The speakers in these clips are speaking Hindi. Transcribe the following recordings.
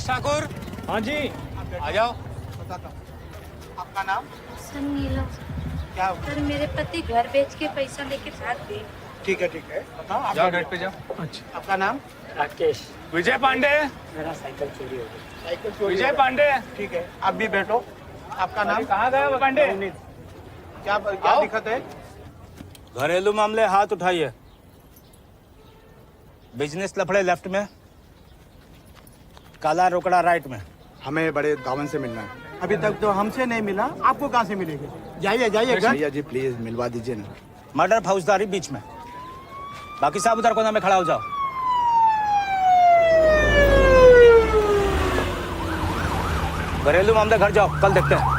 ठाकुर। हाँ जी। आ जाओ। बताता हूँ। आपका नाम? सर नीलम। क्या हुआ? सर मेरे पति घर बेच के पैसा लेके भाग गए। ठीक है बताओ। जाओ आपका गेट पे जाओ। अच्छा। आपका नाम? राकेश। विजय पांडे। मेरा साइकिल चोरी हो गई। साइकिल चोरी विजय हो गई। पांडे। ठीक है, आप भी बैठो। आपका नाम? कहाँ गए पांडे? क्या आओ। दिक्कत है? घरेलू मामले हाथ उठाइए। बिजनेस लफड़े लेफ्ट में, काला रोकड़ा राइट में। हमें बड़े दावन से मिलना है। अभी तक तो हमसे नहीं मिला, आपको कहाँ से मिलेगा? जाइए भैया जी, प्लीज मिलवा दीजिए ना। मर्डर फौजदारी बीच में, बाकी सब उधर कोना में खड़ा हो जाओ। घरेलू मामले घर जाओ, कल देखते हैं।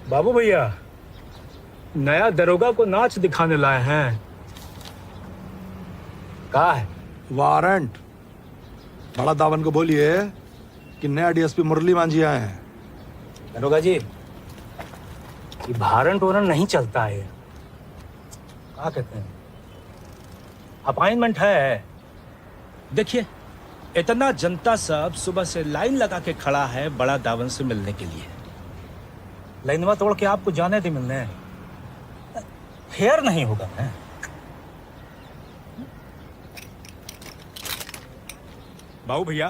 बाबू भैया, नया दरोगा को नाच दिखाने लाए हैं। कहा है? वारंट। बड़ा दावन को बोलिए कि नया डीएसपी मुरली मांझी आए हैं। दरोगा जी, ये भारन टोरन नहीं चलता है। क्या कहते हैं, अपॉइंटमेंट है। देखिए, इतना जनता सब सुबह से लाइन लगा के खड़ा है बड़ा दावन से मिलने के लिए। लाइनवा तोड़ के आपको जाने दे मिलने, फेयर नहीं होगा ना। बाबू भैया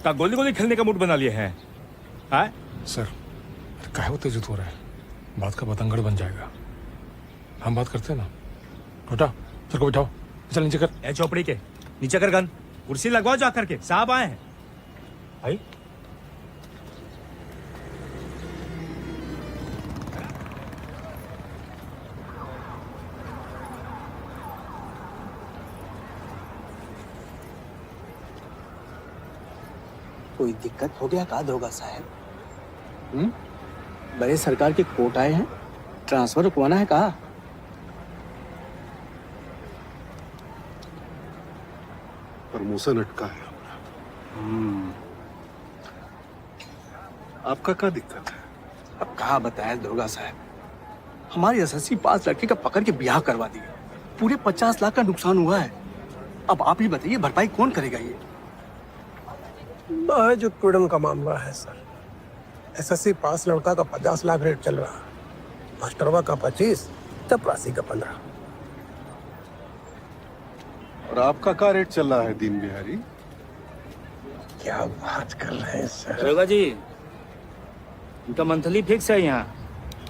का गोली गोली खेलने का मूड बना लिए हैं। हाँ? सर, काहे उत्तेजित हो रहा है? बात का बतंगड़ बन जाएगा। हम बात करते हैं ना। उठा, सर को बिठाओ। चल नीचे कर। ए चौपड़ी के नीचे कर गन, कुर्सी लगवाओ जा करके, साहब आए हैं। भाई कोई दिक्कत हो गया का दरोगा साहब? बड़े सरकार के कोर्ट आए हैं, ट्रांसफर रुकवाना है कहा? प्रमोशन अटका है। आपका क्या दिक्कत है? अब कहा बताया दरोगा साहब, हमारी एसएससी पास लड़के का पकड़ के ब्याह करवा दिया। पूरे 50 लाख का नुकसान हुआ है। अब आप ही बताइए, भरपाई कौन करेगा? ये महज उत्पीड़न का मामला है सर। एसएससी पास लड़का का 50 लाख रेट चल रहा, मास्टरवा का 25, चपरासी का 15। और आपका क्या रेट चल रहा है दीन बिहारी? क्या बात कर रहे हैं सर? दरोगा जी, इनका मंथली फिक्स है यहाँ,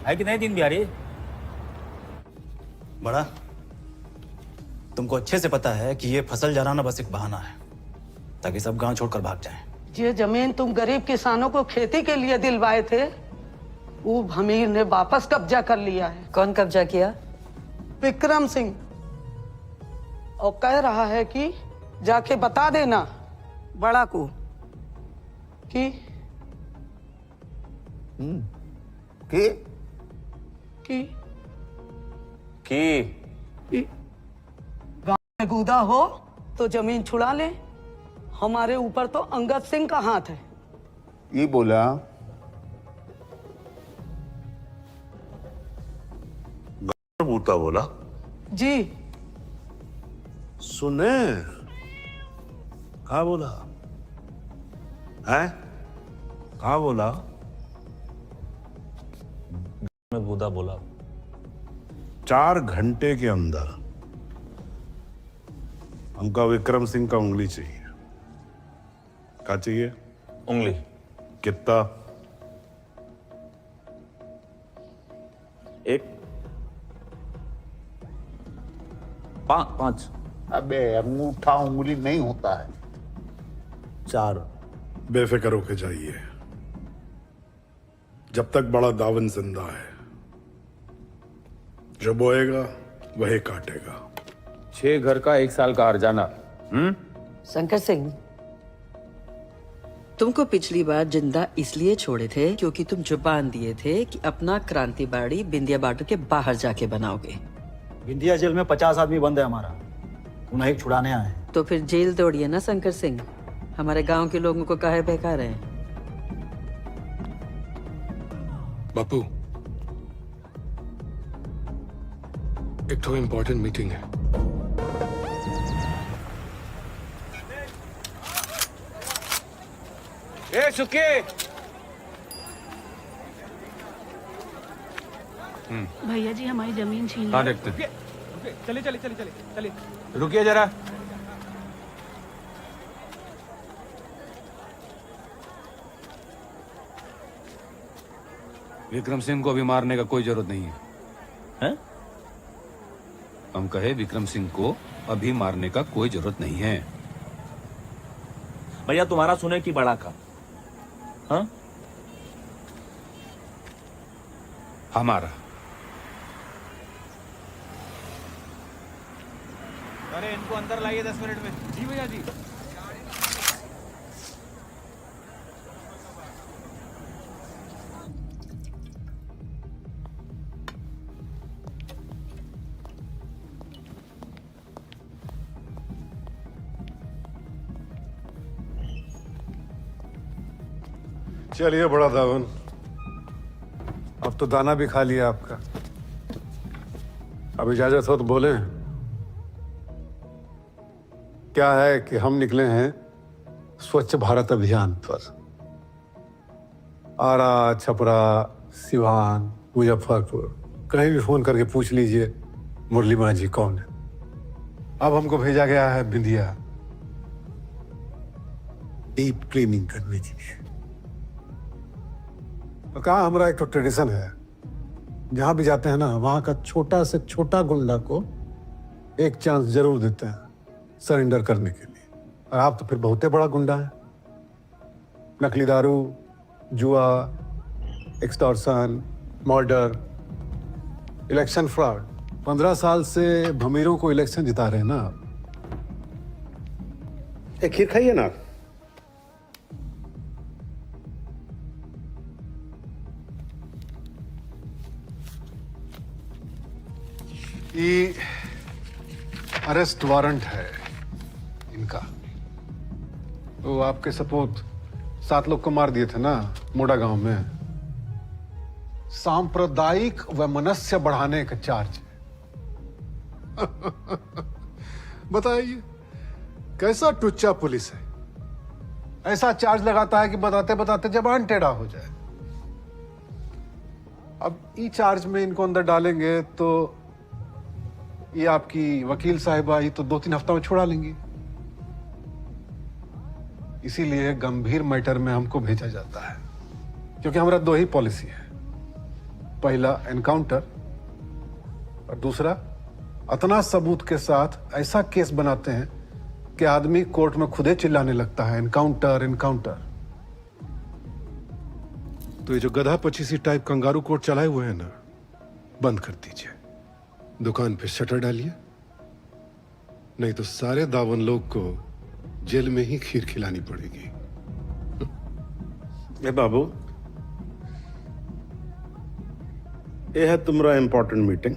है कि नहीं दीन बिहारी? बड़ा, तुमको अच्छे से पता है कि ये फसल जलाना बस एक बहाना है ताकि सब गांव छोड़कर भाग जाएं। ये जमीन तुम गरीब किसानों को खेती के लिए दिलवाए थे, वो अमीर ने वापस कब्जा कर लिया है। कौन कब्जा किया? विक्रम सिंह। और कह रहा है कि जाके बता देना बड़ा को कि के? कि की गांव में कूदा हो तो जमीन छुड़ा ले। हमारे ऊपर तो अंगद सिंह का हाथ है। ये बोला बूता बोला जी। सुने, कहा बोला है? कहा बोला? में बूदा बोला। 4 घंटे के अंदर हमका विक्रम सिंह का उंगली चाहिए। क्या चाहिए? उंगली। कितना? 1 5। अबे अंगूठा उंगली नहीं होता है। 4। बेफिक्र होके जाइए, जब तक बड़ा दावन जिंदा है। जो बोएगा वही काटेगा। 6 घर का 1 साल का हर्जाना। शंकर सिंह, तुमको पिछली बार जिंदा इसलिए छोड़े थे क्योंकि तुम जुबान दिए थे कि अपना क्रांति बाड़ी बिंदिया बॉर्डर के बाहर जाके बनाओगे। बिंदिया जेल में 50 आदमी बंद है हमारा, उन्हें एक छुड़ाने आए हैं। तो फिर जेल तोड़िए ना शंकर सिंह, हमारे गांव के लोगों को काहे बहका रहे हैं? बापू, एक तो इम्पोर्टेंट मीटिंग है। ए सुके, भैया जी हमारी जमीन छीन हाँ देखते हैं। चले चले चले चले चले। रुकिए जरा। विक्रम सिंह को अभी मारने का कोई जरूरत नहीं है। हैं? हम कहे विक्रम सिंह को अभी मारने का कोई जरूरत नहीं है। भैया तुम्हारा सुने की बड़ा का? हाँ? हमारा। अरे इनको अंदर लाइए 10 मिनट में। जी भैया जी। चलिए बड़ा दावन, अब तो दाना भी खा लिया आपका। अब इजाजत हो तो बोले। क्या है कि हम निकले हैं स्वच्छ भारत अभियान पर। आरा, छपरा, सिवान, मुजफ्फरपुर, कहीं भी फोन करके पूछ लीजिए मुरली माँ जी कौन है। अब हमको भेजा गया है बिंदिया डीप क्लीनिंग करने के लिए। और कहा हमारा एक तो ट्रेडिशन है, जहां भी जाते हैं ना वहां का छोटा से छोटा गुंडा को एक चांस जरूर देते हैं सरेंडर करने के लिए। और आप तो फिर बहुत बड़ा गुंडा है। नकली दारू, जुआ, एक्सटॉर्शन, मर्डर, इलेक्शन फ्रॉड। 15 साल से भमीरों को इलेक्शन जिता रहे हैं ना आप। एक खीर खाइए ना। ये अरेस्ट वारंट है इनका। वो आपके सपूत 7 लोग को मार दिए थे ना मोड़ा गांव में। सांप्रदायिक वैमनस्य बढ़ाने का चार्ज है। बताइए कैसा टुच्चा पुलिस है। ऐसा चार्ज लगाता है कि बताते बताते जबान टेढ़ा हो जाए। अब ई चार्ज में इनको अंदर डालेंगे तो ये आपकी वकील साहिबा ही तो 2-3 हफ्ता में छुड़ा लेंगी। इसीलिए गंभीर मैटर में हमको भेजा जाता है, क्योंकि हमारा 2 ही पॉलिसी है। पहला एनकाउंटर और दूसरा इतना सबूत के साथ ऐसा केस बनाते हैं कि आदमी कोर्ट में खुदे चिल्लाने लगता है एनकाउंटर एनकाउंटर। तो ये जो गधा पचीसी टाइप कंगारू कोर्ट चलाए हुए हैं ना, बंद कर दीजिए। दुकान पे शटर डालिए, नहीं तो सारे दावन लोग को जेल में ही खीर खिलानी पड़ेगी। ए बाबू, ये है तुम्हारा इंपॉर्टेंट मीटिंग।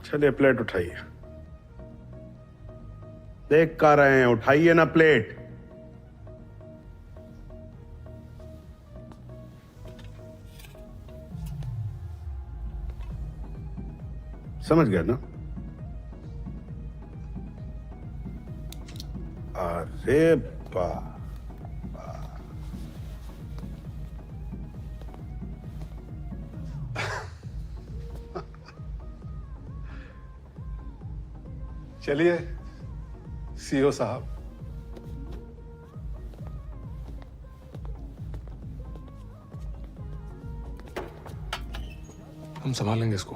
चलिए प्लेट उठाइए। देख कर रहे हैं, उठाइए ना प्लेट। समझ गया ना? अरे वाह, चलिए सीओ साहब। हम संभाल लेंगे इसको।